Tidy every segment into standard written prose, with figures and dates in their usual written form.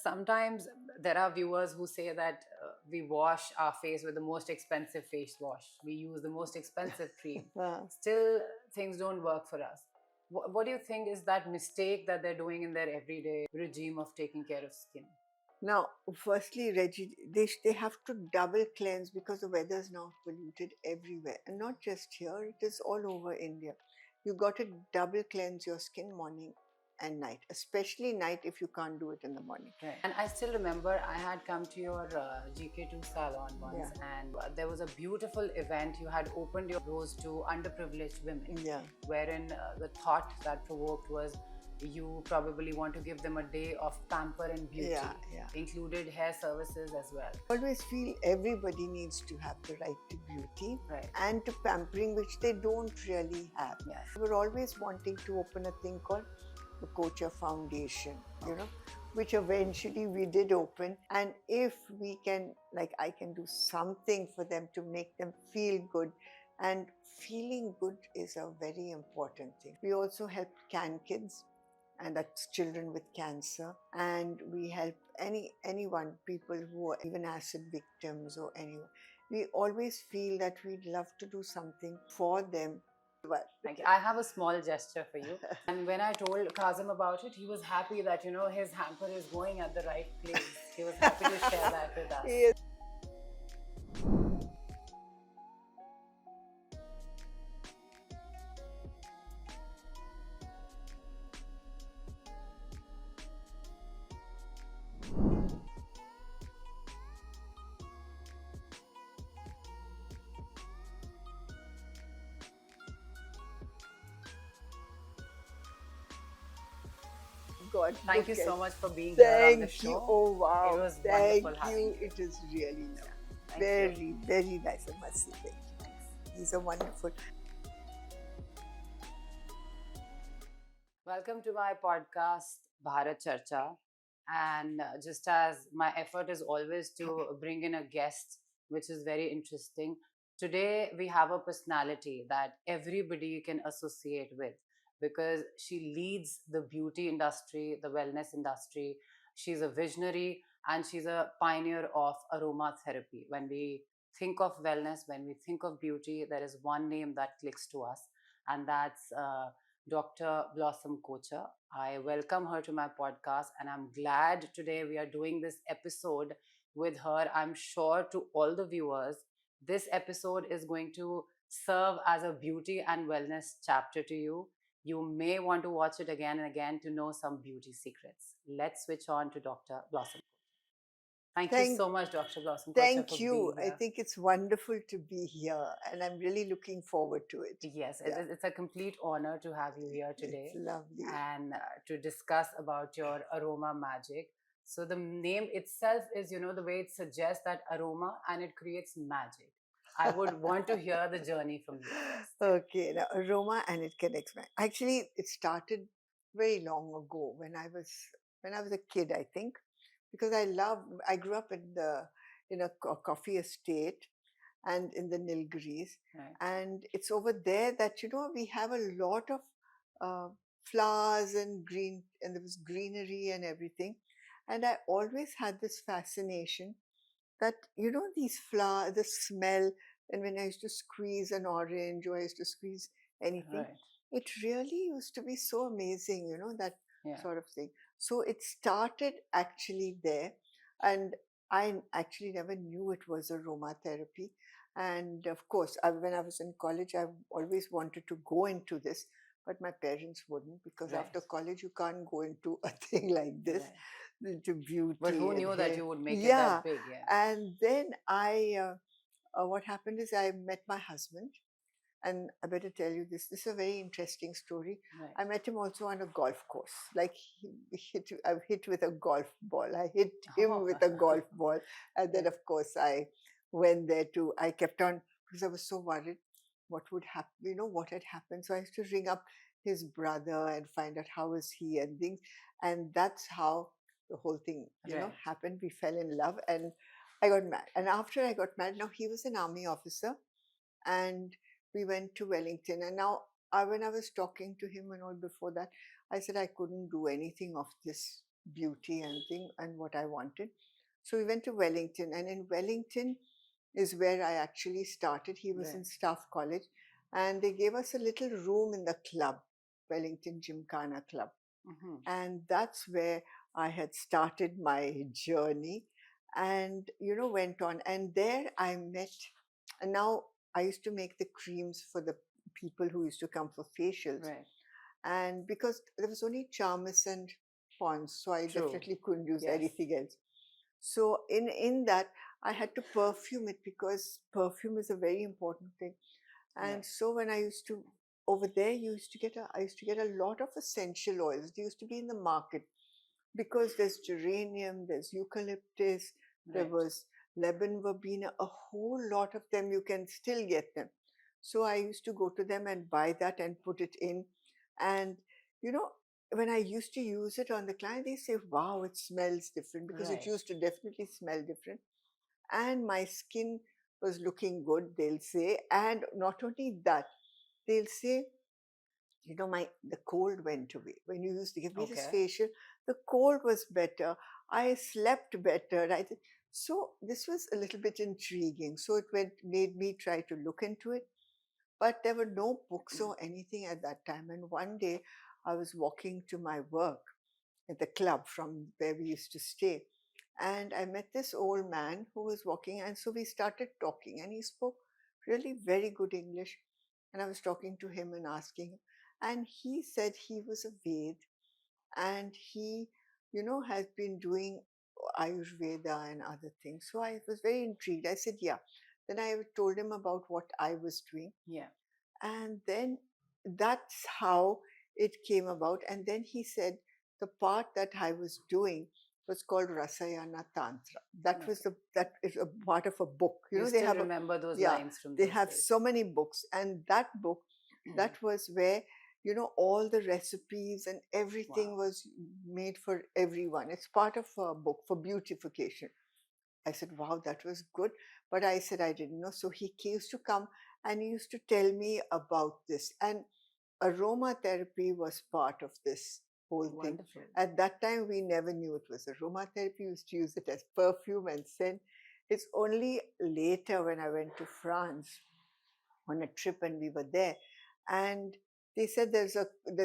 Sometimes there are viewers who say that we wash our face with the most expensive face wash. We use the most expensive cream. Uh, Still, things don't work for us. What do you think is that mistake that they're doing in their everyday regime of taking care of skin? Now, firstly, Reggie, they have to double cleanse because the weather is now polluted everywhere, and not just here. It is all over India. You got to double cleanse your skin morning and night, especially night if you can't do it in the morning. Right. And I still remember I had come to your GK2 salon once, Yeah, and there was a beautiful event. You had opened your doors to underprivileged women, yeah, wherein the thought that provoked was you probably want to give them a day of pamper and beauty, yeah. included hair services as well. I always feel everybody needs to have the right to beauty Right. and to pampering, which they don't really have. Yes. We're always wanting to open a thing called the Kochhar Foundation, which eventually we did open. And if we can, like, I can do something for them to make them feel good. And feeling good is a very important thing. We also help can kids, and that's children with cancer, and we help anyone, people who are even acid victims or anyone. We always feel that we'd love to do something for them. But Thank you. I have a small gesture for you. And when I told Kazim about it, he was happy that, his hamper is going at the right place. He was happy to share that with us. yes. God, Thank you so much for being here on the Thank show. you. Oh wow. It was Thank wonderful having you. you. It is really nice. Thank Very, you. very nice. I must say, thank you. These are wonderful. Welcome to my podcast, Bharat Charcha. And just as my effort is always to bring in a guest, which is very interesting, today we have a personality that everybody can associate with because she leads the beauty industry, the wellness industry. She's a visionary and she's a pioneer of aromatherapy. When we think of wellness, when we think of beauty, there is one name that clicks to us, and that's Dr. Blossom Kochhar. I welcome her to my podcast, and I'm glad today we are doing this episode with her. I'm sure to all the viewers, this episode is going to serve as a beauty and wellness chapter to you. You may want to watch it again and again to know some beauty secrets. Let's switch on to Dr. Blossom. Thank you Thank so much, Dr. Blossom Kochhar, for Thank you. being I here. think it's wonderful to be here, and I'm really looking forward to it. Yes, Yeah, it's a complete honor to have you here it's today lovely. and to discuss about your Aroma Magic. So the name itself is, the way it suggests that aroma and it creates magic. I would want to hear the journey from you first. Okay, now aroma and it connects. Actually, it started very long ago when I was a kid, I think, because I grew up in a coffee estate and in the Nilgiris, Right. and it's over there that we have a lot of uh, flowers and green, and there was greenery and everything, and I always had this fascination that these flowers, the smell, and when I used to squeeze an orange or I used to squeeze anything, Right. it really used to be so amazing, that Yeah. sort of thing. So it started actually there, and I actually never knew it was aromatherapy. And of course, when I was in college, I always wanted to go into this, but my parents wouldn't, because Right. after college you can't go into a thing like this, into beauty. But who and knew that you would make it yeah, that big? Yeah. and then what happened is I met my husband, and I better tell you this. This is a very interesting story. Right. I met him also on a golf course. Like I've hit with a golf ball. I hit him with a golf ball, and then of course I went there too. I kept on, because I was so worried what would happen. What had happened. So I used to ring up his brother and find out how is he and things, and that's how the whole thing Right. happened. We fell in love, and I got married. And after I got married, now he was an army officer, and we went to Wellington. And now, when I was talking to him and all before that, I said I couldn't do anything of this beauty and thing and what I wanted. So we went to Wellington, and in Wellington is where I actually started. He was in Right. staff college, and they gave us a little room in the club, Wellington Gymkhana Club, Mm-hmm. and that's where I had started my journey, and went on. And there I met, and now I used to make the creams for the people who used to come for facials, Right. and because there was only Charmis and Pond's, so I True. definitely couldn't use Yes. anything else. So in that I had to perfume it, because perfume is a very important thing. And Right. so when I used to over there, I used to get a lot of essential oils. They used to be in the market, because there's geranium, there's eucalyptus, there Right. was Lebanon verbena, a whole lot of them. You can still get them. So I used to go to them and buy that and put it in. And you know, when I used to use it on the client, they say, "Wow, it smells different," because it Right. used to definitely smell different. And my skin was looking good, they'll say. And not only that, they'll say, my the cold went away when you used to give me this Okay. facial. The cold was better. I slept better. So this was a little bit intriguing. So it made me try to look into it. But there were no books or anything at that time. And one day I was walking to my work at the club from where we used to stay. And I met this old man who was walking. And so we started talking. And he spoke really very good English. And I was talking to him and asking him. And he said he was a Ved, and he, has been doing Ayurveda and other things. So I was very intrigued. I said, yeah. Then I told him about what I was doing. Yeah. And then that's how it came about. And then he said the part that I was doing was called Rasayana Tantra. Okay. That is a part of a book. You They still have remember those yeah, lines from they those have days. so many books. And that book, that was where, all the recipes and everything Wow. was made for everyone. It's part of a book for beautification. I said, wow, that was good. But I said, I didn't know. So he used to come and he used to tell me about this. And aromatherapy was part of this whole thing. Wonderful. At that time, we never knew it was aromatherapy. We used to use it as perfume and scent. It's only later when I went to France on a trip and we were there, and they said there's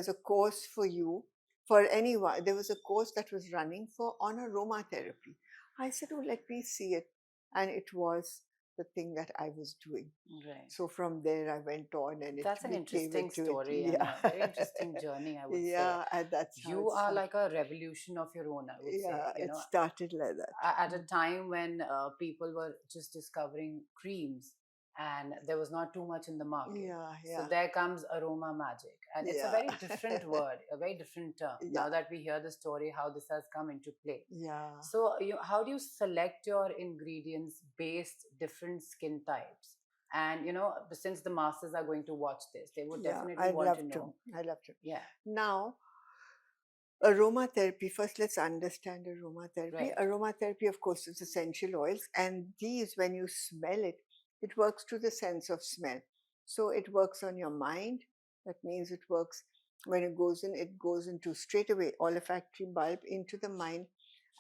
a course for you, for anyone. There was a course that was running for on aromatherapy. I said, oh, let me see it. And it was the thing that I was doing. Right. So from there I went on, and it That's an became interesting into it. story and Yeah. a very interesting journey, I would say. Yeah, and that's how You it are started. like a revolution of your own, I would say. Yeah, it started like that. At a time when people were just discovering creams and there was not too much in the market. Yeah, So yeah, there comes Aroma Magic. And it's a yeah. very different word, a very different term. Yeah, Now that we hear the story, how this has come into play. yeah, So, how do you select your ingredients based different skin types? And since the masters are going to watch this, they would yeah. definitely I'd want love to to. know. I'd love to. Yeah, Now, aromatherapy. First, let's understand aromatherapy. right, Aromatherapy, of course, is essential oils, and these, when you smell it, it works to the sense of smell. So it works on your mind. That means it works when it goes into straight away olfactory bulb into the mind,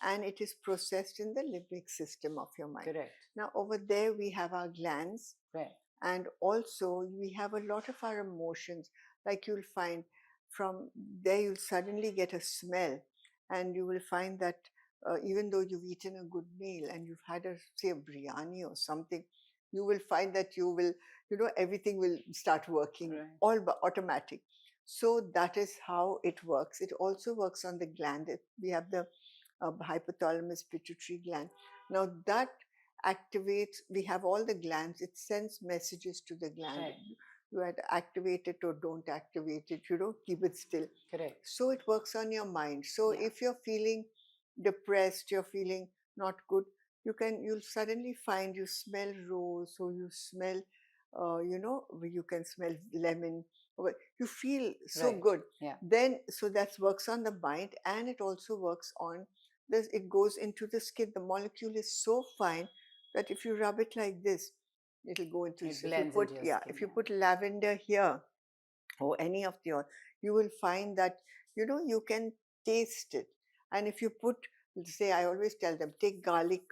and it is processed in the limbic system of your mind. correct, Now, over there, we have our glands, right, and also we have a lot of our emotions. Like you'll find from there, you'll suddenly get a smell, and you will find that even though you've eaten a good meal and you've had say a biryani or something, you will find that everything will start working right, all but automatic. So that is how it works. It also works on the gland. We have the hypothalamus pituitary gland. Now that activates, we have all the glands, it sends messages to the gland. right, You had to activate it or don't activate it, keep it still. correct. So it works on your mind. So Yeah, if you're feeling depressed, you're feeling not good, you'll suddenly find you smell rose, or you smell you can smell lemon, or you feel so right, good. yeah, Then so that works on the mind, and it also works on this. It goes into the skin. The molecule is so fine that if you rub it like this, it'll go into it this. If you blends put into your yeah, skin. if you Yeah, put lavender here or any of the oil, you will find that you can taste it. And if you put, say, I always tell them, take garlic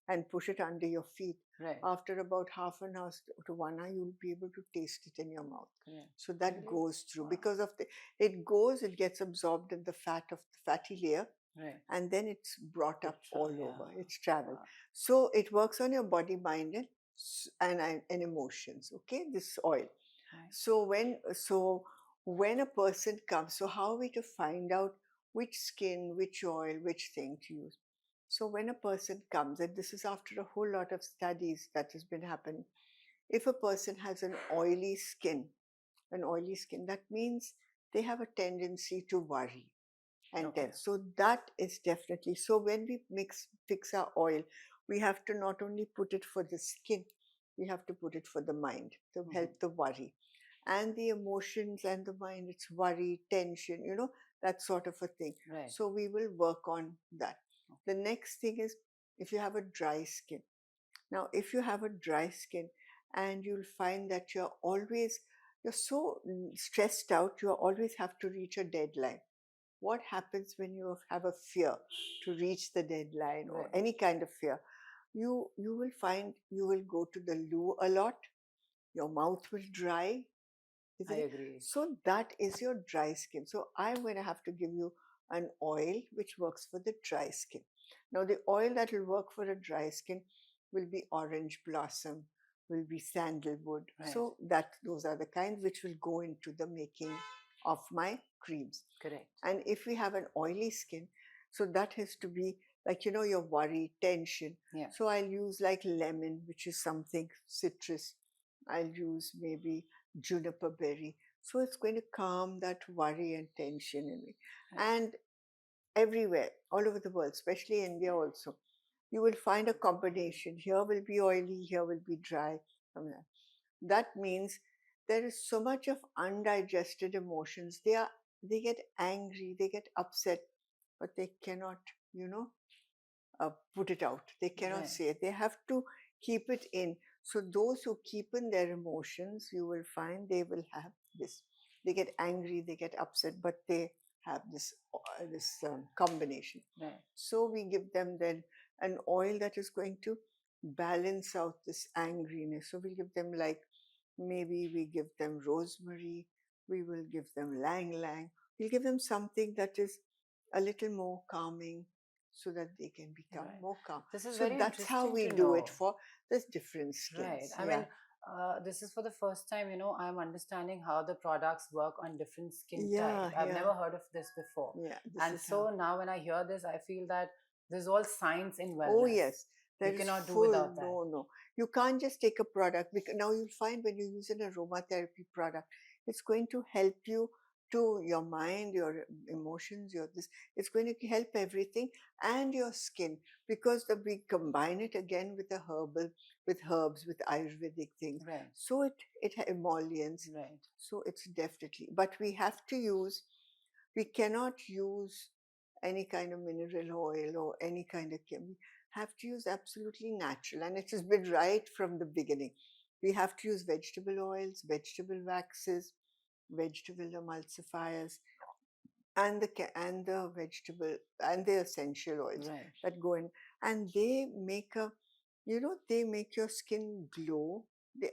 and push it under your feet. Right. After about half an hour to 1 hour, you'll be able to taste it in your mouth. Correct. So that Really? goes through Wow. because of it gets absorbed in the fat of the fatty layer, Right. and then it's brought up all over. Yeah. It's traveled. Wow. So it works on your body, mind, and emotions. Okay, this oil. Right. So when a person comes, so how are we to find out which skin, which oil, which thing to use? So when a person comes, and this is after a whole lot of studies that has been happening, if a person has an oily skin, that means they have a tendency to worry and Okay. tense. So that is definitely, so when we fix our oil, we have to not only put it for the skin, we have to put it for the mind to help the worry and the emotions and the mind. It's worry, tension, that sort of a thing. Right. So we will work on that. The next thing is, if you have a dry skin. Now, if you have a dry skin and you'll find that you're so stressed out, you always have to reach a deadline. What happens when you have a fear to reach the deadline or Right. any kind of fear? You will find you will go to the loo a lot. Your mouth will dry. I Isn't it? agree. So that is your dry skin. So I'm going to have to give you an oil which works for the dry skin. Now the oil that will work for a dry skin will be orange blossom, will be sandalwood. Right. So those are the kinds which will go into the making of my creams. Correct. And if we have an oily skin, so that has to be like, your worry, tension. Yeah. So I'll use like lemon, which is something citrus. I'll use maybe juniper berry. So it's going to calm that worry and tension in me. Right. And everywhere, all over the world, especially India also, you will find a combination. Here will be oily, here will be dry. That means there is so much of undigested emotions. They get angry, they get upset, but they cannot, put it out. They cannot Right. say it. They have to keep it in. So those who keep in their emotions, you will find they will have this. They get angry, they get upset, but they have this combination. Right. So we give them then an oil that is going to balance out this angriness. So we give them like, maybe we give them rosemary, we will give them lang lang, we'll give them something that is a little more calming so that they can become Right. more calm. This is So very that's how interesting we to do it know. for the different Right. skins. I mean, this is for the first time, I'm understanding how the products work on different skin Yeah, types. I've yeah, never heard of this before. yeah. This And is how. so now when I hear this, I feel that there's all science in Oh wellness. yes, You there is cannot do full. without that. No. You can't just take a product because now you'll find when you use an aromatherapy product, it's going to help you to your mind, your emotions, your this. It's going to help everything and your skin because we combine it again with with herbs, with Ayurvedic things. Right. So it emollients. Right. So it's definitely. But we cannot use any kind of mineral oil or any kind of chemical. Have to use absolutely natural, and it has been right from the beginning. We have to use vegetable oils, vegetable waxes, vegetable emulsifiers, and the vegetable and the essential oils Right. that go in, and they make your skin glow.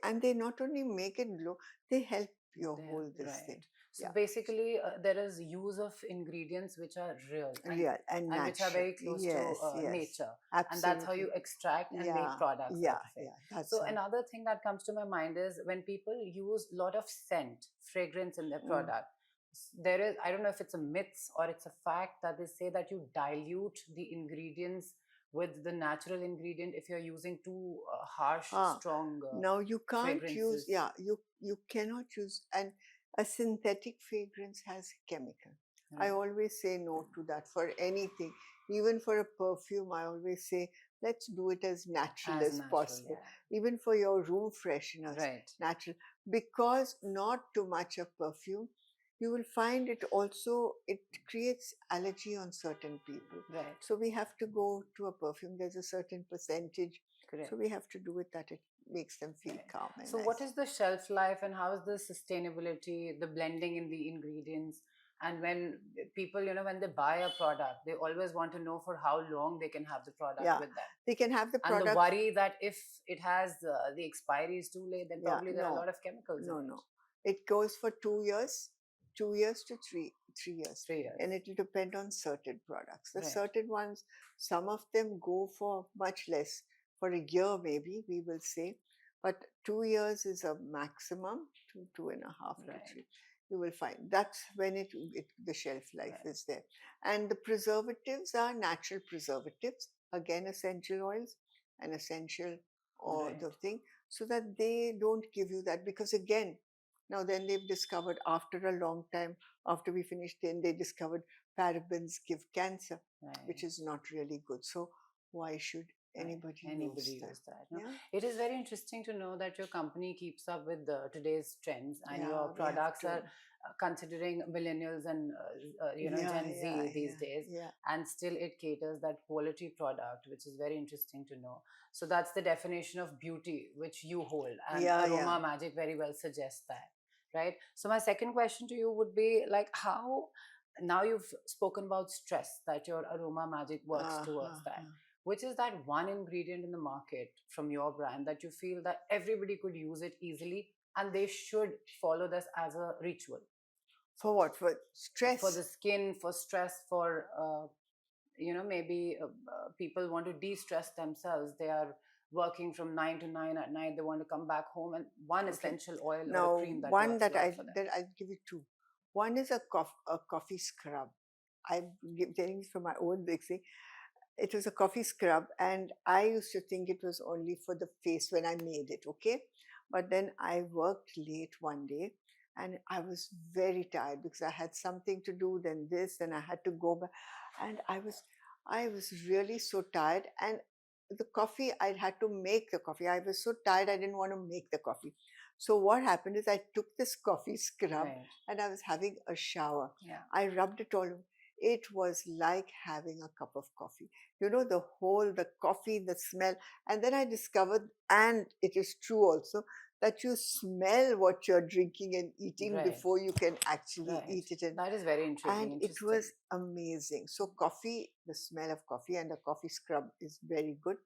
And they not only make it glow, they help your whole this Right. thing. So Yeah, basically, there is use of ingredients which are real real and and which are natural. very close to Yes, yes, nature, and that's how absolutely. you extract and make Yeah, products out yeah, of it. yeah. That's So how. another thing that comes to my mind is when people use a lot of scent, fragrance in their Mm. product. There is, I don't know if it's a myth or it's a fact that they say that you dilute the ingredients with the natural ingredient if you're using too harsh, Ah, strong now you can't use. fragrances. Yeah, you cannot use. And a synthetic fragrance has chemical. I Right. always say no to that for anything. Even for a perfume, I always say let's do it as natural As as natural, possible. yeah. Even for your room fresheners, Right. natural. Because not too much of perfume, you will find it creates allergy on certain people. Right. So we have to go to a perfume. There's a certain percentage, Correct. so we have to do it that it makes them feel Right. calm and So, what nice. is the shelf life and how is the sustainability, the blending in the ingredients? And when people, when they buy a product, they always want to know for how long they can have the product Yeah, with them. they can have the And the product. worry that if it has the expiry is too late, then Yeah, probably there are a no, lot of chemicals in no, it. no. It goes for 2 years, 2 years to 3 years, 3 years. and it will depend on certain products. The Right. certain ones, some of them go for much less, for a year maybe we will say, but 2 years is a maximum, two and a half to Right. three. You will find that's when the shelf life Right. is there. And the preservatives are natural preservatives, again essential oils and essential or Right. the thing, so that they don't give you that. Because again, now then they've discovered after a long time, after we finished, then they discovered parabens give cancer, Right. which is not really good. So why should Right. anybody Anybody use that? use that? No? Yeah, It is very interesting to know that your company keeps up with today's trends, and yeah, your we have products to. are considering millennials and Yeah, Gen yeah, Z these yeah, days, yeah, and still it caters that quality product, which is very interesting to know. So that's the definition of beauty which you hold, and yeah, yeah. Aroma Magic very well suggests that, right? So my second question to you would be like, how now you've spoken about stress, that your Aroma Magic works towards that. Which is that one ingredient in the market from your brand that you feel that everybody could use it easily and they should follow this as a ritual? For what? For For the stress? skin, for stress, for maybe people want to de-stress themselves. They are working from 9 to 9 at night, they want to come back home, and one Okay. essential oil or a Now, cream that one works well for them. that I give you two. One is a coffee scrub. I'm telling you from my own thing. It was a coffee scrub, and I used to think it was only for the face when I made it, okay? But then I worked late one day and I was very tired because I had something to do, then this, then I had to go back. And I was really so tired. And the coffee, I had to make the coffee. I was so tired, I didn't want to make the coffee. So what happened is I took this coffee scrub Right. and I was having a shower. Yeah. I rubbed it all over. It was like having a cup of coffee. The coffee, the smell. And then I discovered, and it is true also, that you smell what you're drinking and eating Right. before you can actually Right. eat it. That is very intriguing. And it Interesting. was amazing. So coffee, the smell of coffee and the coffee scrub is very good.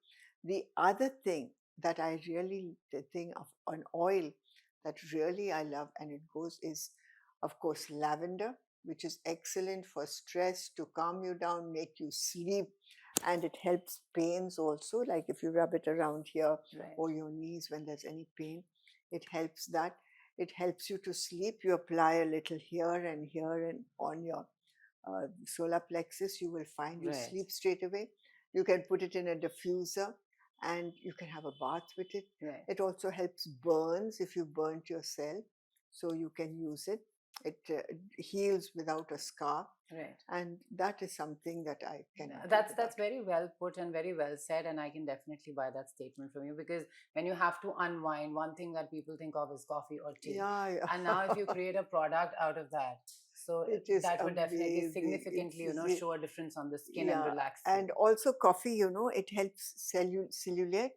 The other thing that I really think of an oil that really I love, and it goes, is of course lavender, which is excellent for stress, to calm you down, make you sleep, and it helps pains also. Like if you rub it around here Right. or your knees when there's any pain, it helps that. It helps you to sleep. You apply a little here and on your solar plexus, you will find you Right. sleep straight away. You can put it in a diffuser and you can have a bath with it. Right. It also helps burns if you burnt yourself, so you can use it. It heals without a scar. Right. And that is something that I cannot That's live without. very well put and very well said, and I can definitely buy that statement from you, because when you have to unwind, one thing that people think of is coffee or tea, Yeah, yeah. and now if you create a product out of that, so It is that would definitely amazing. significantly show a difference on the skin and Yeah, relax you. and also coffee, it helps cellulite,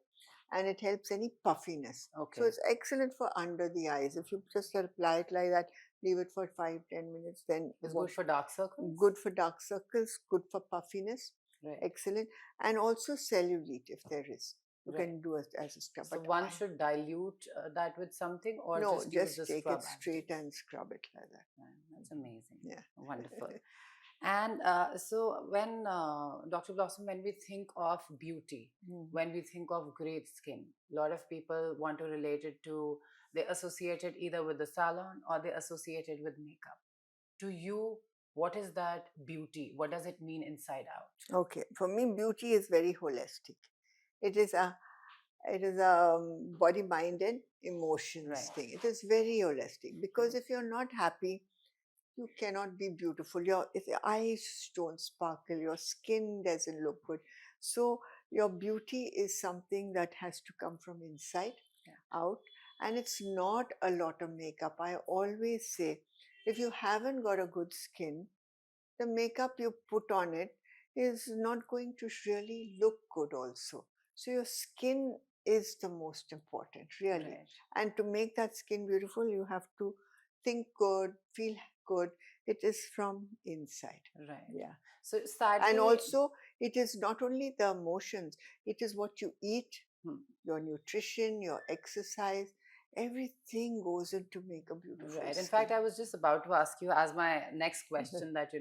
and it helps any puffiness. So Okay. it's excellent for under the eyes. If you just apply it like that, leave it for 5-10 minutes, then It's good wash. for dark circles. Good for dark circles, good for puffiness. Right. Excellent. And also cellulite, if there is. You Right. can do it as a scrub. So But one should dilute that with something, or no, just use just the take scrub it as straight is? and scrub it like that. Right, that's amazing. Yeah. Wonderful. And so, when Dr. Blossom, when we think of beauty, when we think of great skin, a lot of people want to relate it to, they associate it either with the salon or they associate it with makeup. To you, what is that beauty? What does it mean inside out? Okay, for me, beauty is very holistic. It is a body, mind, and emotions Right. thing. It is very holistic, because if you're not happy, you cannot be beautiful. If your eyes don't sparkle, your skin doesn't look good. So your beauty is something that has to come from inside out, and it's not a lot of makeup. I always say, if you haven't got a good skin, the makeup you put on it is not going to really look good also. So your skin is the most important, really. Right. And to make that skin beautiful, you have to think good, feel good, it is from inside. Right. Yeah. So And sadly, also, it is not only the emotions, it is what you eat, hmm, your nutrition, your exercise, everything goes in to make a beautiful right. In fact, skin. I was just about to ask you as my next question that,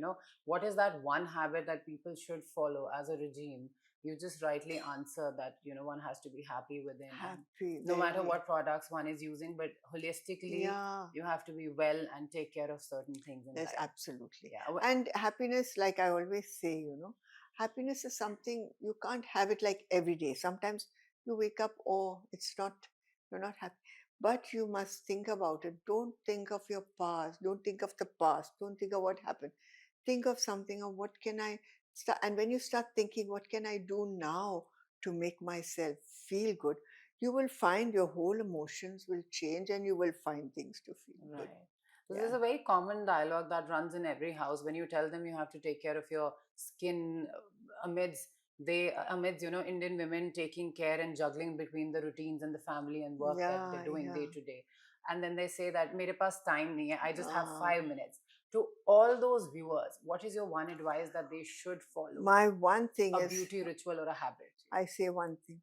what is that one habit that people should follow as a regime? You just rightly answer that, one has to be happy within, and Happy, no matter very. what products one is using, but holistically, Yeah, you have to be well and take care of certain things in yes, life. absolutely. Yeah. And happiness, like I always say, happiness is something you can't have it like every day. Sometimes you wake up, oh, you're not happy. But you must think about it. Don't think of your past. Don't think of the past. Don't think of what happened. Think of something of what can I start. And when you start thinking, what can I do now to make myself feel good? You will find your whole emotions will change and you will find things to feel good. Right. So Yeah. there's a very common dialogue that runs in every house when you tell them you have to take care of your skin amidst Indian women taking care and juggling between the routines and the family and work that they're Yeah, doing yeah. day to day. And then they say that mere paas time nahi hai, I just have Uh, 5 minutes. To all those viewers, what is your one advice that they should follow? my one thing A is, beauty ritual or a habit? I say one thing.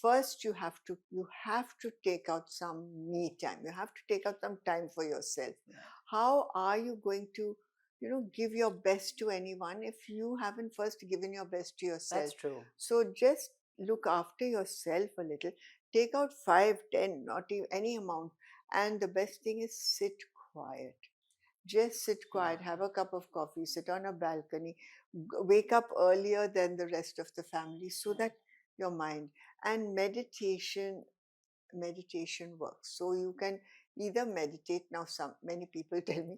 First, you have to take out some me time. You have to take out some time for yourself. Right. How are you going to, give your best to anyone if you haven't first given your best to yourself? That's true. So just look after yourself a little. Take out 5, 10, not even any amount. And the best thing is sit quiet. Just sit quiet, Yeah. have a cup of coffee, sit on a balcony, wake up earlier than the rest of the family so that your mind and meditation works. So you can either meditate. Now some many people tell me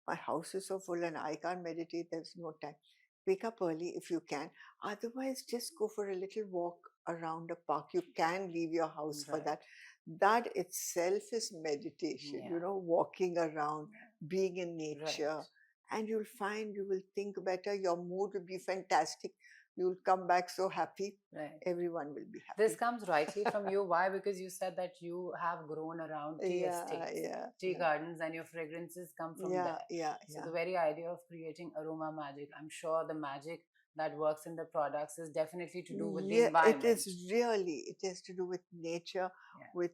my house is so full and I can't meditate, there's no time. Wake up early if you can. Otherwise, just go for a little walk around a park. You can leave your house for Right. that. That itself is meditation, Yeah. walking around, being in Right. nature, and you'll find you will think better. Your mood will be fantastic. You'll come back so happy. Right. Everyone will be This happy. comes rightly from you. Why? Because you said that you have grown around tea Yeah, estates, yeah, tea yeah, gardens, and your fragrances come from yeah, there. yeah, So yeah. the very idea of creating aroma magic, I'm sure the magic that works in the products is definitely to do with the Yeah, it is environment. really, it has to do with nature, Yeah, with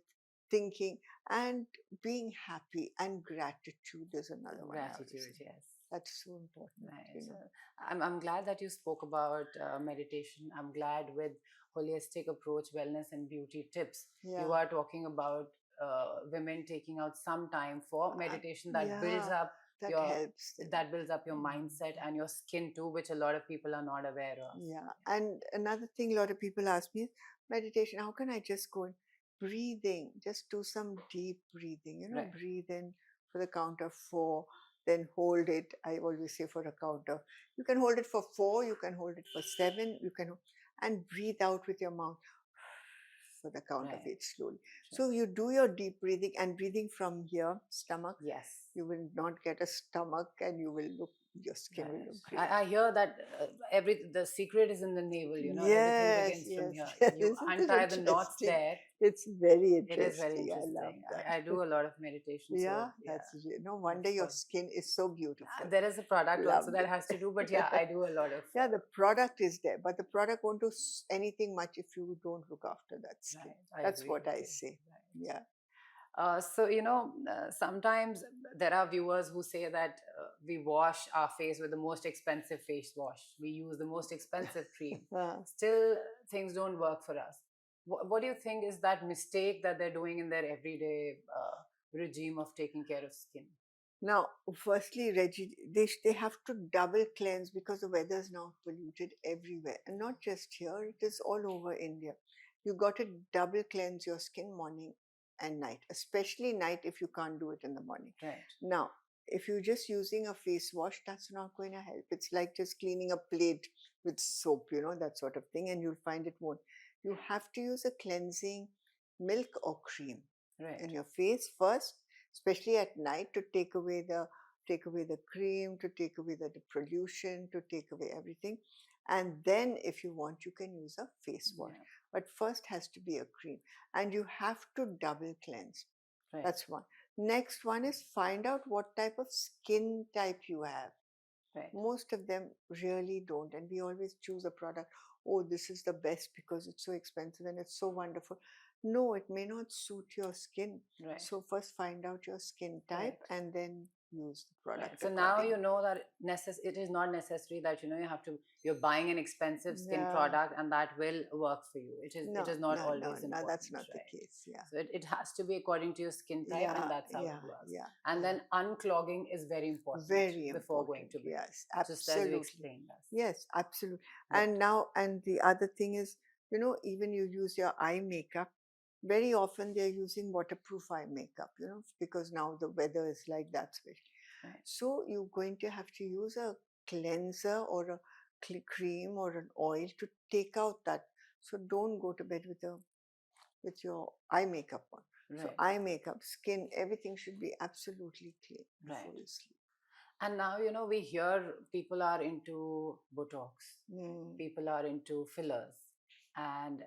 thinking and being happy, and gratitude is another one I always gratitude. say. Yes. That's so important, Right. So I'm glad that you spoke about meditation. I'm glad with holistic approach, wellness, and beauty tips. You Yeah, are talking about women taking out some time for meditation that builds yeah, up that your helps them. mindset and your skin too, which a lot of people are not aware of. Yeah. And another thing a lot of people ask me is meditation, how can I just go in? Breathing, just do some deep breathing, Right. breathe in for the count of 4, then hold it. I always say for a count of, you can hold it for 4, you can hold it for 7, and breathe out with your mouth for the count of Right. 8 slowly. Sure. So you do your deep breathing and breathing from here, stomach. Yes. You will not get a stomach and your skin will Right. look great. I hear that the secret is in the navel. Everything Yes, begins from yes, here. yes. You Isn't it untie the knots interesting? there. It's very It is very interesting. I love interesting. I that. do a lot of meditation, Yeah, so yeah, no wonder that's your what. skin is so beautiful. There is a product also Loved that has to do, but yeah, it. I do a lot of. Yeah, the product is there, but the product won't do anything much if you don't look after that skin. Right, I That's agree what with I you. say. Right. Yeah. So sometimes there are viewers who say that we wash our face with the most expensive face wash. We use the most expensive cream. Still, things don't work for us. What do you think is that mistake that they're doing in their everyday regime of taking care of skin? Now, firstly, Reggie, they have to double cleanse because the weather is now polluted everywhere, and not just here. It is all over India. You got to double cleanse your skin morning and night, especially night if you can't do it in the morning. Right. Now, if you're just using a face wash, that's not going to help. It's like just cleaning a plate with soap, that sort of thing, and you'll find it won't. You have to use a cleansing milk or cream Right. in your face first, especially at night, to take away the cream, to take away the pollution, to take away everything. And then if you want, you can use a face wash. Yeah. But first has to be a cream. And you have to double cleanse. Right. That's one. Next one is find out what type of skin type you have. Right. Most of them really don't, and we always choose a product. Oh, this is the best because it's so expensive and it's so wonderful. No, it may not suit your skin. Right. So first find out your skin type Correct. and then use the Right. product So now you accordingly. know that it is not necessary that you have to you're buying an expensive skin No, product and that will work for you. It no, is not no, no, always no, that's important, not the right? case. Yeah, So it has to be according to your skin type, and yeah, that's how it yeah, works. yeah, And yeah. then unclogging is very important Very before going important. to bed, Yes, just as you absolutely. explained us. Yes, absolutely. Good. And now, and the other thing is, even you use your eye makeup, very often they're using waterproof eye makeup, because now the weather is like that. Right. So you're going to have to use a cleanser or a cream or an oil to take out that. So don't go to bed with your eye makeup on. So Right. eye makeup, skin, everything should be absolutely clean before Right. you sleep. And now, we hear people are into Botox, Mm. people are into fillers. And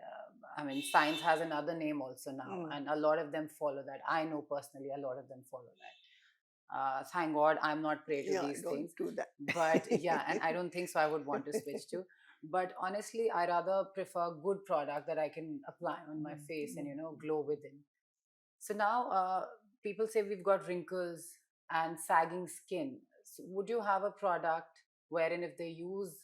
I mean, science has another name also now, Mm. and a lot of them follow that. I know personally a lot of them follow that. Thank God I'm not prey to Yeah, these don't things. do that. But yeah, and I don't think so I would want to switch to. But honestly, I rather prefer good product that I can apply on my Mm, face and, mm, glow within. So now people say we've got wrinkles and sagging skin. So would you have a product wherein if they use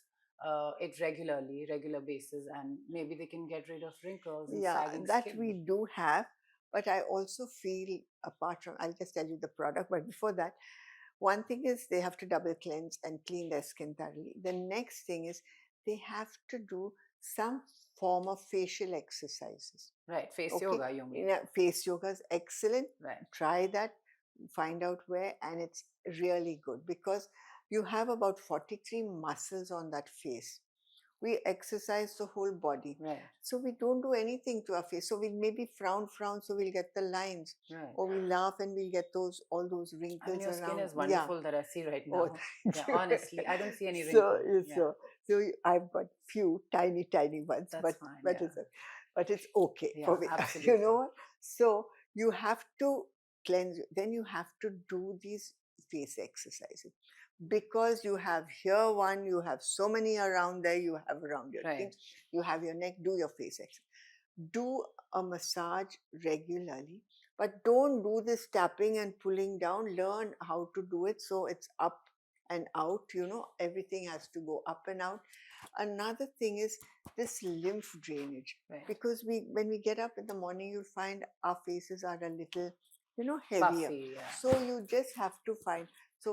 it regularly, regular basis, and maybe they can get rid of wrinkles and yeah, sagging that skin? we do have, but I also feel apart from, I'll just tell you the product, but before that, one thing is they have to double cleanse and clean their skin thoroughly. The next thing is they have to do some form of facial exercises. Right, face Okay, yoga, you mean? yeah, face yoga is excellent. Right, Try that, find out where, and it's really good because you have about 43 muscles on that face. We exercise the whole body, right, so we don't do anything to our face. So we maybe frown, so we'll get the lines, right. or we laugh and we'll get all those I mean, wrinkles your skin around. is Yeah. wonderful that I see right Oh, now. thank Yeah, you. honestly, I don't see any So, wrinkle. Yeah, so, I've got few tiny ones, that's but fine. but Yeah, it's okay for yeah, me. You know absolutely. what? So you have to cleanse. Then you have to do these face exercises because you have here one, you have so many around there, you have around your thing, Right, you have your neck. Do your face exercise. Do a massage regularly, but don't do this tapping and pulling down. Learn how to do it so it's up and out. Everything has to go up and out. Another thing is this lymph drainage, right. because when we get up in the morning, you'll find our faces are a little heavier. Puffy, yeah. So you just have to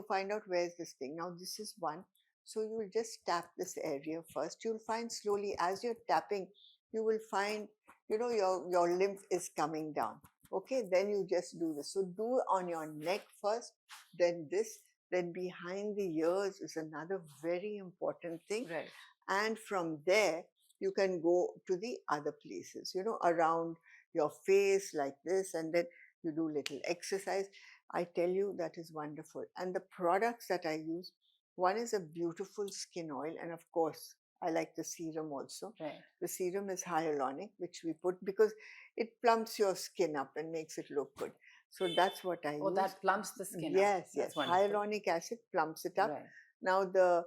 find out where's this thing. Now this is one. So you will just tap this area first. You'll find slowly as you're tapping, you will find your lymph is coming down. Okay, then you just do this. So do on your neck first, then this, then behind the ears is another very important thing. Right. And from there you can go to the other places, around your face like this, and then you do little exercise. I tell you, that is wonderful. And the products that I use, one is a beautiful skin oil, and of course I like the serum also. Right. The serum is hyaluronic, which we put because it plumps your skin up and makes it look good. So that's what I Oh, use. that plumps the skin up. Yes, yes. That's wonderful. Hyaluronic acid plumps it up. Right. Now the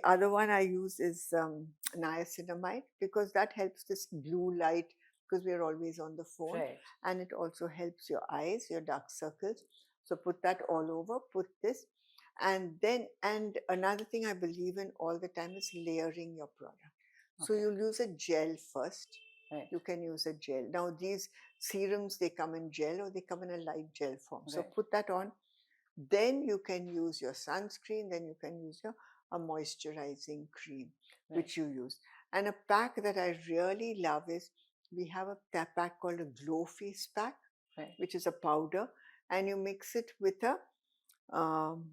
other one I use is niacinamide, because that helps this blue light, because we're always on the phone, Right. and it also helps your eyes, your dark circles. So put that all over. Put this, and another thing I believe in all the time is layering your product. So Okay. you'll use a gel first. Right. You can use a gel. Now these serums, they come in gel or they come in a light gel form. So Right. put that on. Then you can use your sunscreen. Then you can use a moisturizing cream, Right. which you use. And a pack that I really love is, we have a pack called a Glow Face Pack, Right. which is a powder, and you mix it um,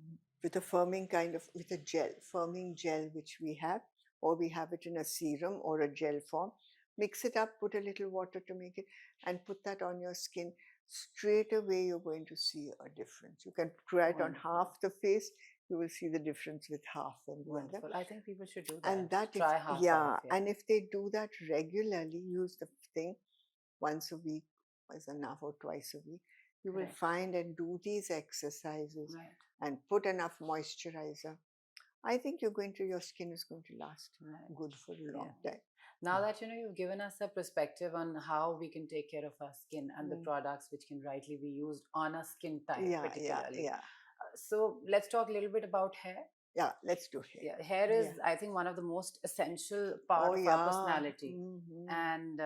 with a with a gel, firming gel, which we have, or we have it in a serum or a gel form. Mix it up, put a little water to make it, and put that on your skin. Straight away, you're going to see a difference. You can try it on Wonderful. half the face, you will see the difference with half and the other. Wonderful. I think people should do And that. that, Try half yeah, off. Yeah. and if they do that regularly, use the thing once a week is enough, or twice a week, you will Right. find, and do these exercises Right. and put enough moisturizer, I think your skin is going to last Right. good for a Yeah. long time. Now that you've given us a perspective on how we can take care of our skin and the Mm. products which can rightly be used on a skin type Yeah, yeah, particularly. yeah, So let's talk a little bit about hair. yeah. Let's do hair. Yeah, hair Yeah. is, I think, one of the most essential part Oh, of our yeah. personality. Mm-hmm. And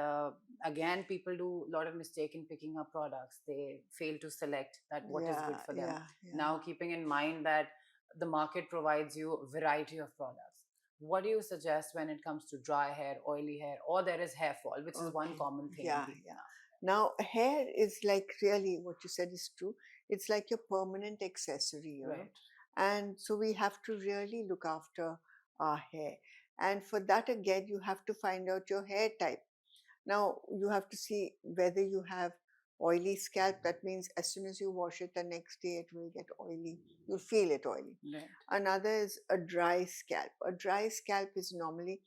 again, people do a lot of mistake in picking up products. They fail to select that what is good Yeah, for them. yeah, yeah. Now, keeping in mind that the market provides you a variety of products, what do you suggest when it comes to dry hair, oily hair, or there is hair fall, which is one Okay. common thing in Yeah, people yeah. now? Now, hair is like, really what you said is true. It's like your permanent accessory. Right, And so we have to really look after our hair. And for that, again, you have to find out your hair type. Now, you have to see whether you have oily scalp. That means as soon as you wash it the next day, it will get oily. You'll feel it oily. right, Another is a dry scalp. A dry scalp is normally,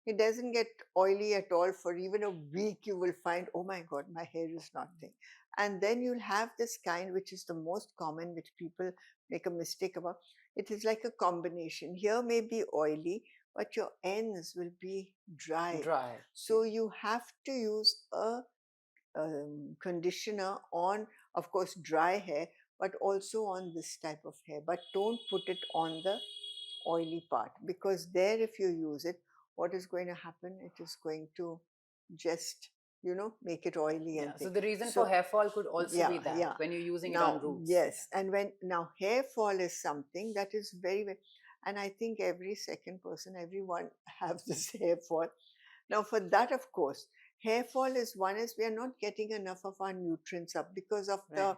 it doesn't get oily at all for even a week. You will find, oh my God, my hair is not thin. And then you'll have this kind, which is the most common, which people make a mistake about. It is like a combination. Here may be oily, but your ends will be dry. dry. So you have to use a conditioner on, of course, dry hair, but also on this type of hair. But don't put it on the oily part, because there, if you use it, what is going to happen? It is going to just, make it oily and Yeah. So thing. the reason for So, hair fall could also yeah, be that yeah. when you're using it on Now, roots. yes, and when now hair fall is something that is very, very, and I think every second person, everyone have this hair fall. Now, for that, of course, hair fall is one is we are not getting enough of our nutrients up because of Right.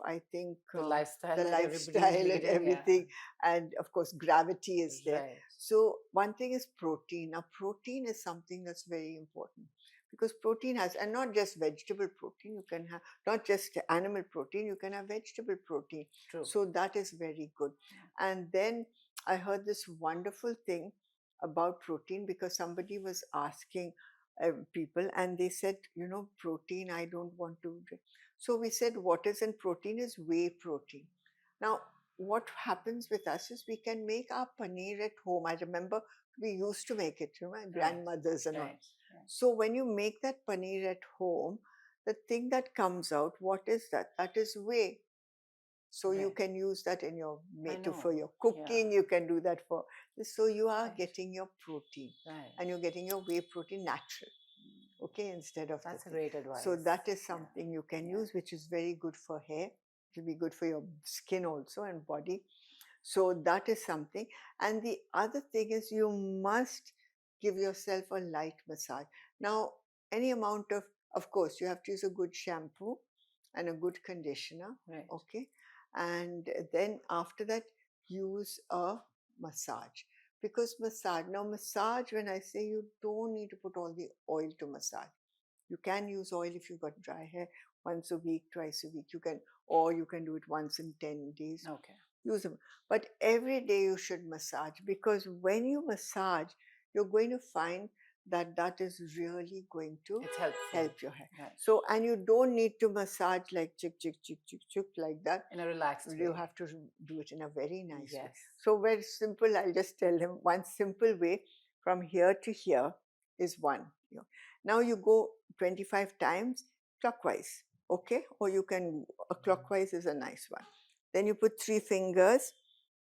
I think The lifestyle the that everybody is lifestyle and leading. Yeah. everything, and of course gravity is there. Right. So one thing is protein. Now, protein is something that's very important, because protein has, and not just vegetable protein, you can have not just animal protein, you can have vegetable protein. True. So that is very good. And then I heard this wonderful thing about protein, because somebody was asking people, and they said, protein, I don't want to drink. So we said, what is in protein is whey protein. Now, what happens with us is we can make our paneer at home. I remember we used to make it, my grandmothers and all. Right. So when you make that paneer at home, the thing that comes out, what is that? That is whey. So you Right. can use that in your I know. for your cooking. Yeah. You can do that for this. So you are Right. getting your protein, Right. and you're getting your whey protein natural. Okay, instead of That's the a thing. great advice. So that is Yeah. something you can Yeah. use, which is very good for hair. It will be good for your skin also and body. So that is something. And the other thing is, you must give yourself a light massage. Now, any amount of course, you have to use a good shampoo and a good conditioner. Right. Okay. And then after that, use a massage. Because massage, when I say, you don't need to put all the oil to massage. You can use oil if you've got dry hair, once a week, twice a week. You can, or you can do it once in 10 days. Okay. Use them. But every day you should massage, because when you massage, you're going to find that that is really going to It's helpful. help your hair. Right. So, and you don't need to massage like chick, chick, chick, chick, chick, like that. In a relaxed way. You have to do it in a very nice way. Yes. So very simple. I'll just tell them one simple way from here to here is one. Now you go 25 times clockwise, okay? Or you can, clockwise is a nice one. Then you put 3 fingers,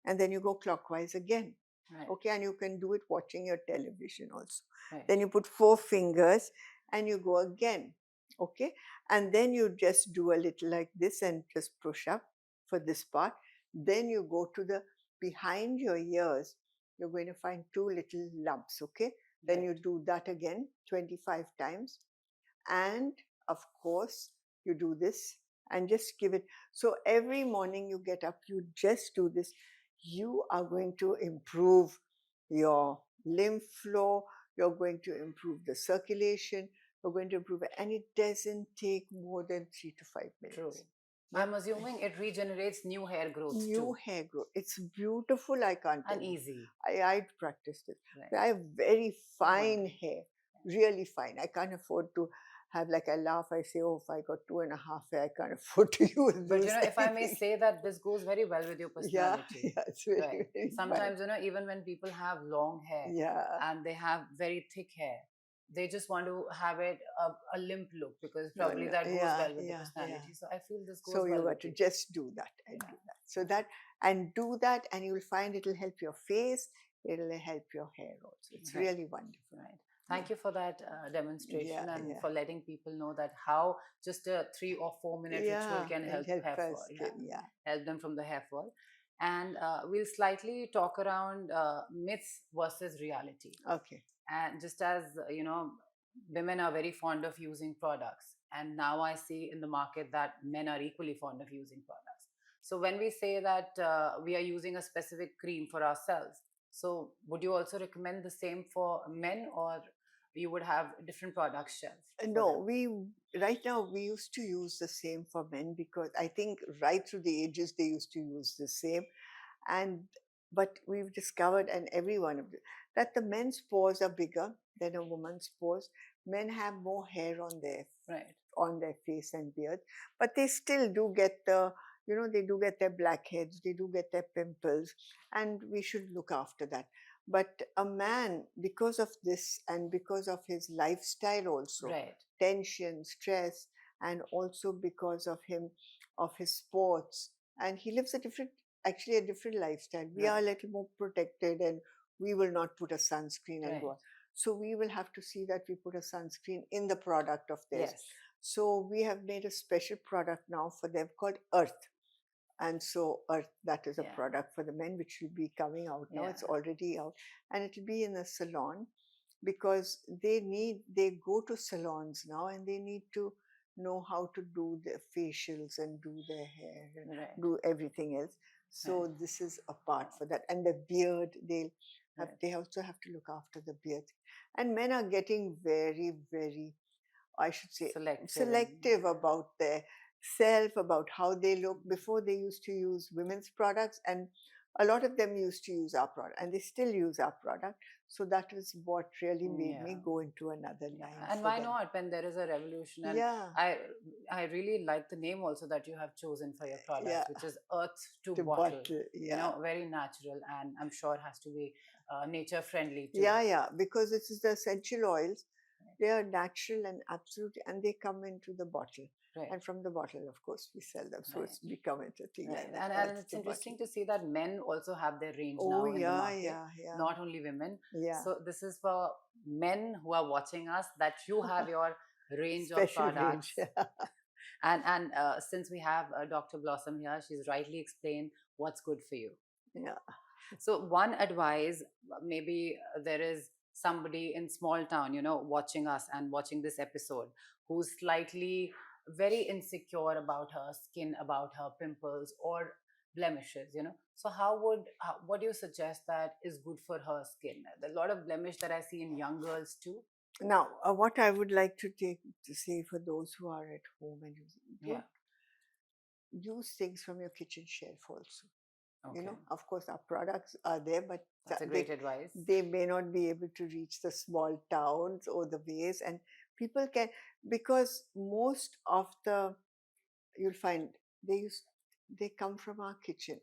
and then you go clockwise again. Right. Okay, and you can do it watching your television also. Right. Then you put 4 fingers and you go again. Okay, and then you just do a little like this and just push up for this part. Then you go to the behind your ears. You're going to find 2 little lumps. Okay, then Right. you do that again 25 times. And of course, you do this and just give it. So every morning you get up, you just do this. You are going to improve your lymph flow. You're going to improve the circulation. You're going to improve it. And it doesn't take more than 3 to 5 minutes. True. Yeah. I'm assuming it regenerates new hair growth New too. hair growth. It's beautiful. I can't tell And you. easy. I practiced it. Right. I have very fine Wonderful. hair, really fine. I can't afford to have, like, I laugh, I say, oh, if I got 2.5 hair, I can't afford to use But lose if I may anything. say that this goes very well with your Yeah, personality, yeah, it's very, right? very fun. Sometimes, even when people have long hair Yeah, and they have very thick hair, they just want to have it a limp look because no, probably no, that goes yeah, well with the yeah, yeah. personality. So I feel this goes So you well got with to you. just do that and Yeah, do that. So yeah, that, and do that, and you'll find it'll help your face, it'll help your hair also. It's right. really wonderful. Right. Yeah, Thank you for that yeah, demonstration and yeah, for letting people know that how just a 3 or 4 minute ritual yeah. can It'll help help hair our fall. Yeah, skin. Yeah. help them from the hair fall. And we'll slightly talk around myths versus reality. Okay. And just as women are very fond of using products, and now I see in the market that men are equally fond of using products. So when we say that we are using a specific cream for ourselves, so would you also recommend the same for men, or you would have different products shelved for them? No, we right now we used to use the same for men because I think right through the ages they used to use the same, and but we've discovered, and every one of them, that the men's pores are bigger than a woman's pores. Men have more hair Right. on their face and beard, but they still do get the, they do get their blackheads, they do get their pimples, and we should look after that. But a man, because of this and because of his lifestyle also, Right. tension, stress, and also because of his sports, and he lives a different, actually a different lifestyle. We are Right. a little more protected, and we will not put a sunscreen and go Right. on. So we will have to see that we put a sunscreen in the product of theirs. Yes. So we have made a special product now for them called Earth. And so Earth, that is a Yeah. product for the men, which will be coming out now. Yeah. It's already out. And it will be in a salon because they go to salons now and they need to know how to do their facials and do their hair and Right. do everything else. Right. So this is a part for that. And the beard, Right. they also have to look after the beard. And men are getting very, very, I should say, Selective and selective about their self, about how they look. Before they used to use women's products, and a lot of them used to use our product, and they still use our product. So that was what really made me yeah. go into another Yeah, line and for why them. not when there is a revolution? And Yeah, I I really like the name also that you have chosen for your yeah, products, which is Earth to to Bottle. bottle, yeah. Very natural, and I'm sure has to be nature friendly too. Yeah, yeah, because this is the essential oils. They are natural and absolute, and they come into the bottle. Right, And from the bottle, of course, we sell them. So right, it's become a thing right. like that, And Earth it's to bottle. interesting to see that men also have their range Oh, now in the yeah, market, yeah, yeah, not only women. yeah. So this is for men who are watching us, that you have your range of Special range. products. And since we have Dr. Blossom here, she's rightly explained what's good for you. Yeah. So one advice, maybe there is somebody in small town, watching us and watching this episode, who's slightly very insecure about her skin, about her pimples or blemishes. So what do you suggest that is good for her skin? There's a lot of blemish that I see in young girls too. Now, what I would like to say for those who are at home and Yeah. don't use things from your kitchen shelf also. Okay. Of course, our products are there, but That's a great advice. they may not be able to reach the small towns or the ways, and people can, because most of the, you'll find they come from our kitchen.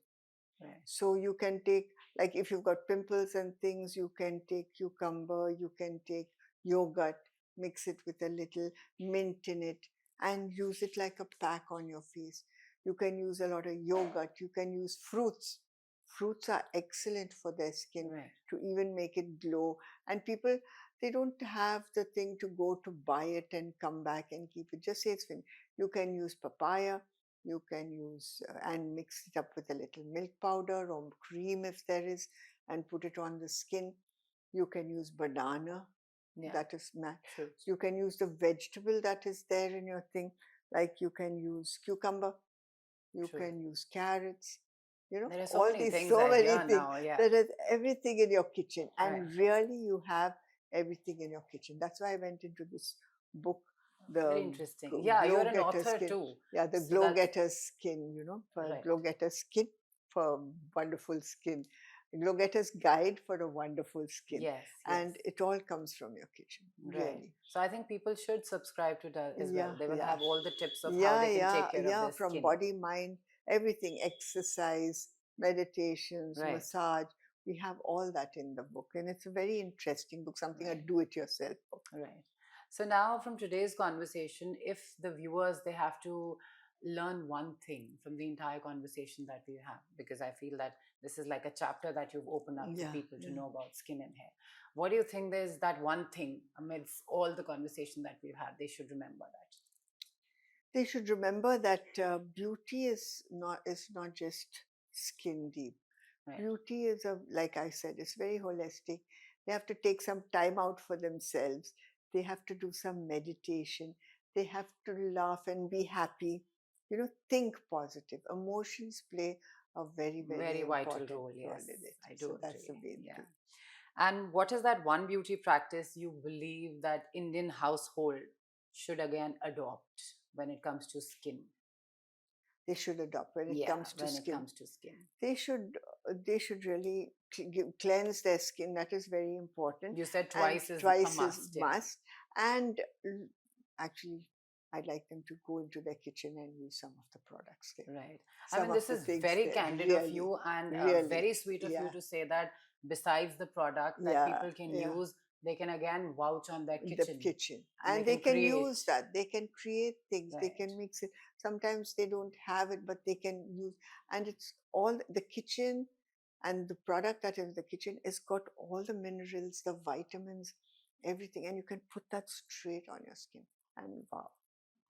Right. So you can take, like, if you've got pimples and things, you can take cucumber, you can take yogurt, mix it with a little mint in it, and use it like a pack on your face. You can use a lot of yogurt, you can use fruits. Fruits are excellent for their skin, Right. to even make it glow. And people, they don't have the thing to go to buy it and come back and keep it. Just say it's fine. You can use papaya, you can use and mix it up with a little milk powder or cream if there is, and put it on the skin. You can use banana, Yeah. that is matte. True. You can use the vegetable that is there in your thing, like you can use cucumber, you True. can use carrots, There are so all many these, things so I many hear things. now. Yeah. There is everything in your kitchen, Right. and really you have everything in your kitchen. That's why I went into this book, Very the interesting. Yeah, you're Glow an Getter author Skin. too. Yeah, the So Glow that's Getter Skin, for right. Glow Getter Skin, for wonderful skin. Glow Getter's Guide for a Wonderful Skin. Yes, yes. And it all comes from your kitchen, Right. really. So I think people should subscribe to that as well. Yeah, They will yeah. have all the tips of how Yeah, they can yeah, take care of yeah. their From skin. body, mind, everything, exercise, meditations, Right. massage. We have all that in the book. And it's a very interesting book, something a Right. do it yourself book. Right. So now from today's conversation, if the viewers they have to learn one thing from the entire conversation that we have, because I feel that this is like a chapter that you've opened up for Yeah, people to yeah. know about skin and hair. What do you think there's that one thing amidst all the conversation that we've had, they should remember that? They should remember that beauty is not just skin deep. Right. Beauty is like I said, it's very holistic. They have to take some time out for themselves. They have to do some meditation. They have to laugh and be happy. Think positive. Emotions play a very, very Very vital important role, role yes. in it. I So do that's the agree. main Yeah. thing. And what is that one beauty practice you believe that Indian household should again adopt when it comes to skin? They should adopt when it Yeah, comes to when it skin. comes to skin. They should really cleanse their skin. That is very important. You said And twice is a twice is must, yeah. must. And actually, I'd like them to go into their kitchen and use some of the products there. Right. I Some mean, of this the is things very there. candid of Really, you and really. very sweet of you Yeah, to say that besides the product that yeah, people can yeah. use, they can again vouch on their The kitchen kitchen. and they And they can can create. use that. They can create things. They Right. can mix it. Sometimes they don't have it, but they can use. And it's all the kitchen, and the product that is the kitchen has got all the minerals, the vitamins, everything. And you can put that straight on your skin. And wow,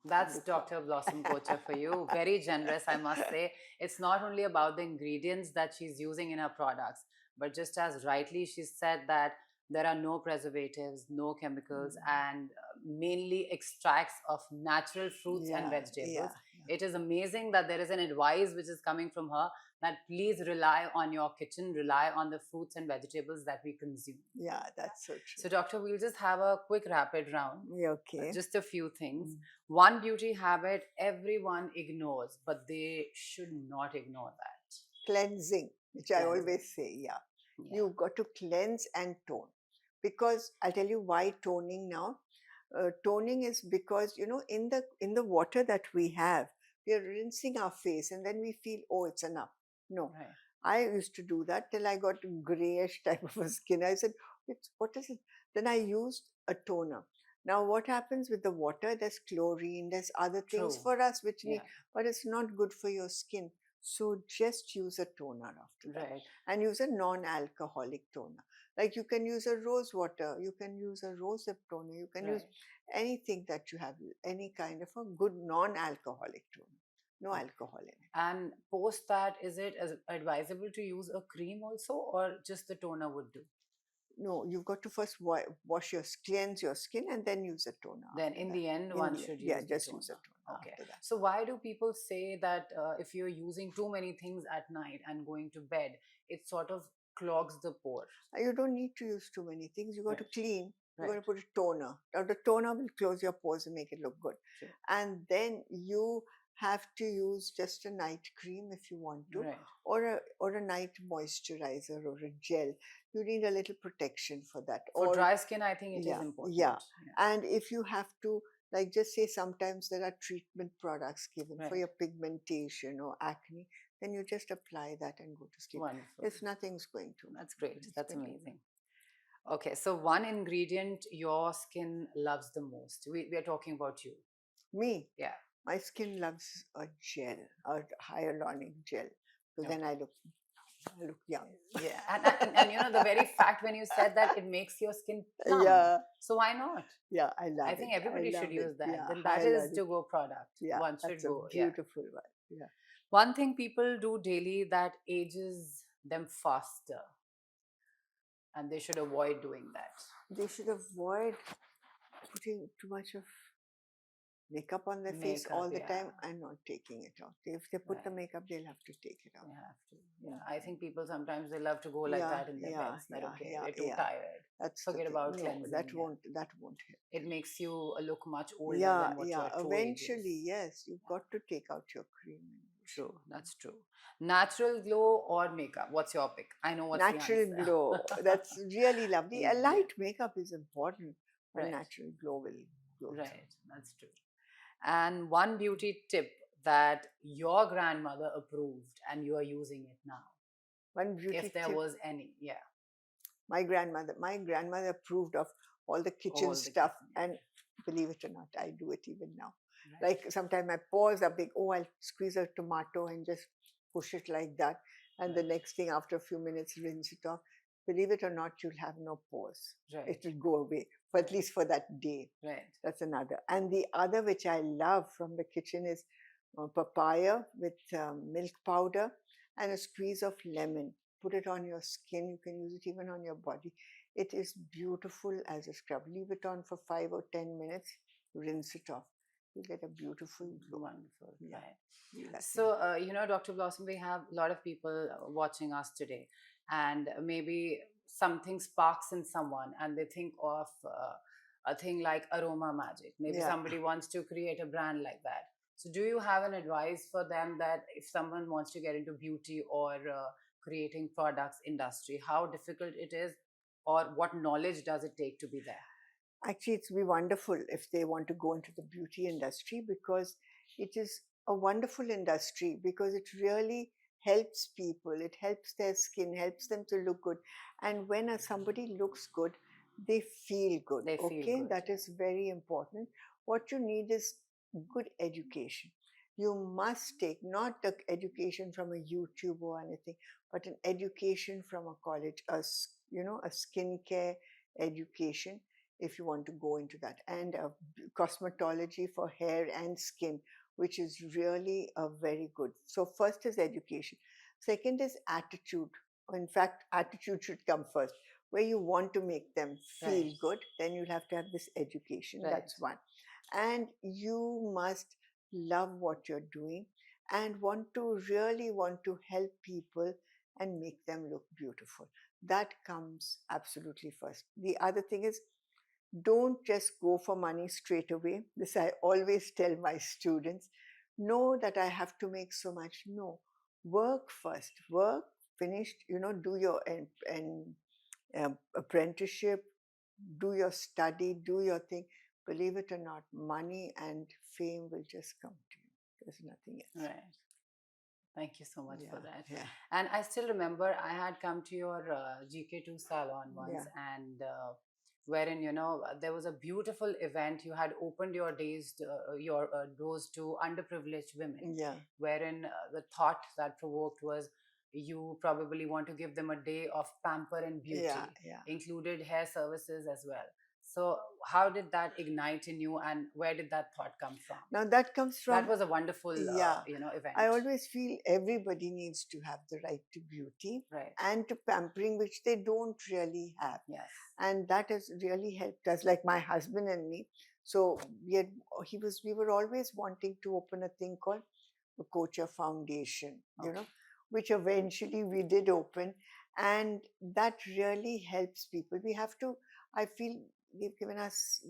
That's look Dr. Blossom Kochhar for you. Very generous, I must say. It's not only about the ingredients that she's using in her products, but just as rightly she said that there are no preservatives, no chemicals, and mainly extracts of natural fruits and yeah, vegetables. yeah, It is amazing that there is an advice which is coming from her that please rely on your kitchen, rely on the fruits and vegetables that we consume. yeah, that's so true. So, Doctor, we'll just have a quick rapid round. Yeah, okay. Just a few things. One beauty habit everyone ignores, but they should not ignore that. Cleansing, which I Cleansing. always say, yeah. Yeah. You've got to cleanse and tone. Because I'll tell you why toning now. Toning is because in the water that we have, we are rinsing our face and then we feel, oh, it's enough. No, Right. I used to do that till I got grayish type of a skin. I said, what is it? Then I used a toner. Now, what happens with the water? There's chlorine, there's other things True. for us which Yeah. but it's not good for your skin. So just use a toner after that. Right. And use a non-alcoholic toner. Like you can use a rose water, you can use a rosehip toner, you can use Right. anything that you have, any kind of a good non-alcoholic toner. No Okay. alcohol in it. And post that, is it advisable to use a cream also, or just the toner would do? No, you've got to first cleanse your skin and then use a toner. Then after in that. the end, In one the should end, yeah, use the just toner. use a toner Okay. after that. So why do people say that if you're using too many things at night and going to bed, it sort of clogs the pore? You don't need to use too many things. You got Right. to clean. You got to Right. put a toner. Now the toner will close your pores and make it look good. True. And then you have to use just a night cream if you want to, Right. or a night moisturizer or a gel. You need a little protection for that. For Or dry skin, I think it is yeah, important. yeah. And if you have to, like, just say sometimes there are treatment products given for Right. your pigmentation or acne, then you just apply that and go to sleep. Wonderful. If nothing's going to. That's great. It's That's going to- amazing. Okay, so one ingredient your skin loves the most. We are talking about you. Me, Yeah. my skin loves a gel, a hyaluronic gel. So then I look young. Yeah, and you know the very fact when you said that it makes your skin plump. Yeah, So why not? yeah, I love it. I think everybody should love use it. that. Yeah, Then that is hyaluronic. to go product. Yeah, One should that's a go. Yeah. beautiful one. Yeah. One thing people do daily that ages them faster, and they should avoid doing that. They should avoid putting too much of makeup on their face Makeup, all the yeah. time and not taking it out. If they put the Right. makeup, they'll have to take it out. You have to. Yeah, I think people sometimes they love to go like Yeah, that in their yeah, beds. That yeah, okay, yeah, we're too yeah. tired. That's the Forget thing. about No, cleansing. that yeah. won't help. It makes you look much older Yeah, than what yeah. your true age Eventually, is. yes, you've got to take out your cream and True, that's true. Natural glow or makeup? What's your pick? I know what's the Natural answer. glow. That's really lovely. A Yeah, light makeup is important, but right, natural glow will go through. right. That's true. And one beauty tip that your grandmother approved and you are using it now, One beauty if there tip. was any. Yeah, My grandmother approved of all the kitchen all the stuff, kitchen. and believe it or not, I do it even now. Right, Like sometimes my paws are big. Oh, I'll squeeze a tomato and just push it like that, and the right, next thing after a few minutes, rinse it off. Believe it or not, you'll have no pores. right, It will go away, for at least for that day. right. That's another. And the other, which I love from the kitchen, is papaya with milk powder and a squeeze of lemon. Put it on your skin. You can use it even on your body. It is beautiful as a scrub. Leave it on for 5 or 10 minutes. Rinse it off. You get a beautiful glow. Wonderful, Yeah, right. that thing. So, Dr. Blossom, we have a lot of people watching us today, and maybe something sparks in someone, and they think of a thing like Aroma Magic. Maybe Yeah. somebody wants to create a brand like that. So, do you have an advice for them that if someone wants to get into beauty or creating products industry, how difficult it is, or what knowledge does it take to be there? Actually, it's be wonderful if they want to go into the beauty industry, because it is a wonderful industry, because it really helps people. It helps their skin, helps them to look good. And when somebody looks good, they feel good. They feel Okay, good. that is very important. What you need is good education. You must take not the education from a YouTube or anything, but an education from a college, a skincare education, if you want to go into that, and cosmetology for hair and skin, which is really a very good. So first is education, second is attitude. In fact, attitude should come first. Where you want to make them feel Right, good, then you'll have to have this education. right, That's one. And you must love what you're doing and want to help people and make them look beautiful. That comes absolutely first. The other thing is, don't just go for money straight away. This I always tell my students. Know that I have to make so much. No, work first. Work finished. Do your apprenticeship, do your study, do your thing. Believe it or not, money and fame will just come to you. There's nothing else. right. Thank you so much for Yeah, that. yeah, And I still remember I had come to your GK2 salon once, yeah, and wherein there was a beautiful event. You had opened your doors to underprivileged women, yeah, wherein the thought that provoked was you probably want to give them a day of pamper and yeah, beauty, yeah. included hair services as well. So, how did that ignite in you, and where did that thought come from? Now that comes That from, was a wonderful, yeah. I event. always feel everybody needs to have the right to beauty Right. and to pampering, which they don't really have. Yes. And that has really helped us, like my husband and me. So we were always wanting to open a thing called the Kochhar Foundation, Okay. which eventually we did open, and that really helps people. We have to, I feel,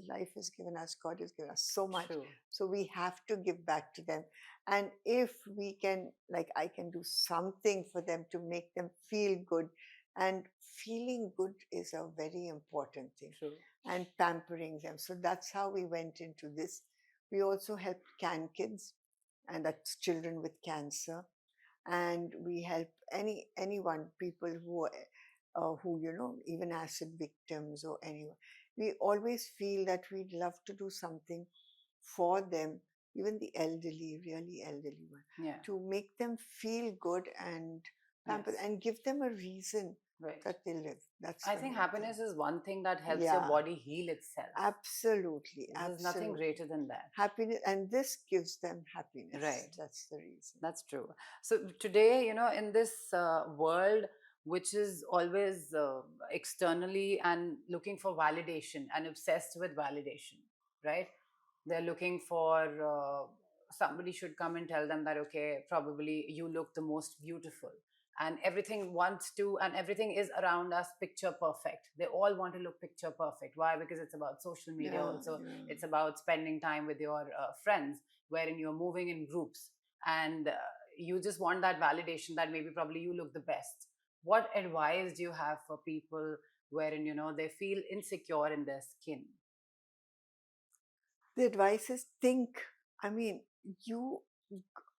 life has given us, God has given us so much, True. so we have to give back to them. And if we can, like I can do something for them to make them feel good, and feeling good is a very important thing, True. and pampering them. So that's how we went into this. We also helped can kids, and that's children with cancer, and we help anyone, people who even acid victims or anyone. We always feel that we'd love to do something for them, even the elderly, really elderly one, Yeah. to make them feel good and pamper, Yes. and give them a reason Right. that they live. That's I the think main thing. happiness is one thing that helps your Yeah, body heal itself. absolutely, There's nothing absolutely. greater than that. Happiness, and this gives them happiness. Right. That's the reason. That's true. So today, in this world which is always externally and looking for validation and obsessed with validation, right? They're looking for somebody should come and tell them that, okay, probably you look the most beautiful. And everything is around us picture perfect. They all want to look picture perfect. Why? Because it's about social media Yeah, also. yeah. It's about spending time with your friends, wherein you're moving in groups, and you just want that validation that maybe probably you look the best. What advice do you have for people wherein, they feel insecure in their skin? The advice is think. I mean, you,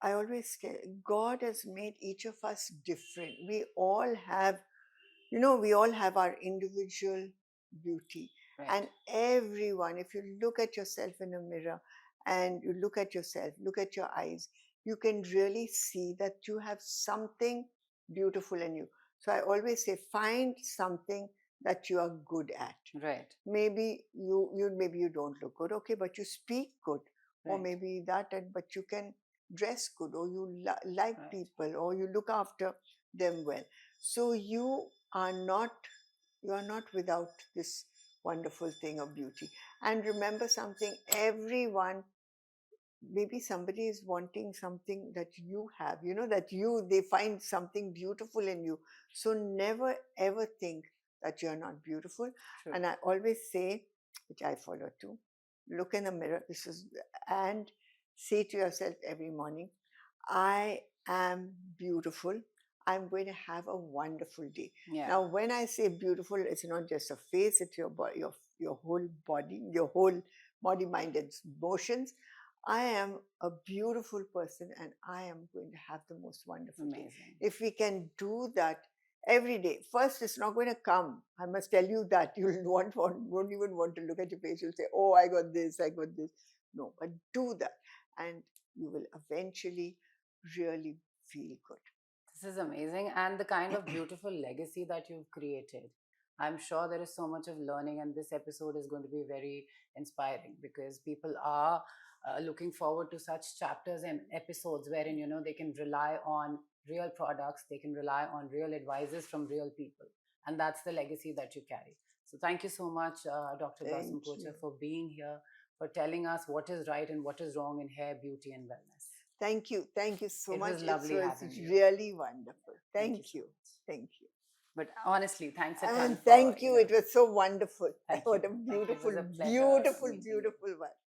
I always say, God has made each of us different. We all have, we all have our individual beauty. Right. And everyone, if you look at yourself in a mirror and you look at yourself, look at your eyes, you can really see that you have something beautiful in you. So I always say, find something that you are good at. Right. Maybe maybe you don't look good, okay, but you speak good, or Right. maybe that, but you can dress good, or you like Right. people, or you look after them well. So are not you are not without this wonderful thing of beauty. And remember something, everyone, maybe somebody is wanting something that you have, that they find something beautiful in you. So never ever think that you're not beautiful. True. And I always say, which I follow too, look in the mirror, and say to yourself every morning, I am beautiful. I'm going to have a wonderful day. Yeah. Now, when I say beautiful, it's not just a face, it's your body, your whole body, your whole body, mind, and emotions. I am a beautiful person and I am going to have the most wonderful day. Amazing. If we can do that every day, first, it's not going to come. I must tell you that. You'll won't even want to look at your face. You'll say, oh, I got this, I got this. No, but do that. And you will eventually really feel good. This is amazing. And the kind of beautiful legacy that you've created. I'm sure there is so much of learning, and this episode is going to be very inspiring because people are looking forward to such chapters and episodes wherein, they can rely on real products, they can rely on real advices from real people. And that's the legacy that you carry. So, thank you so much, Dr. Blossom Thank Kochhar, you. for being here, for telling us what is right and what is wrong in hair, beauty, and wellness. Thank you. Thank you so It much. was It lovely was having you. really wonderful. Thank you Thank so you. much. Thank you. But honestly, thanks a ton And for, thank you. It was so wonderful. thank What you. a Thank you. It beautiful, was a pleasure beautiful, meeting you. beautiful one.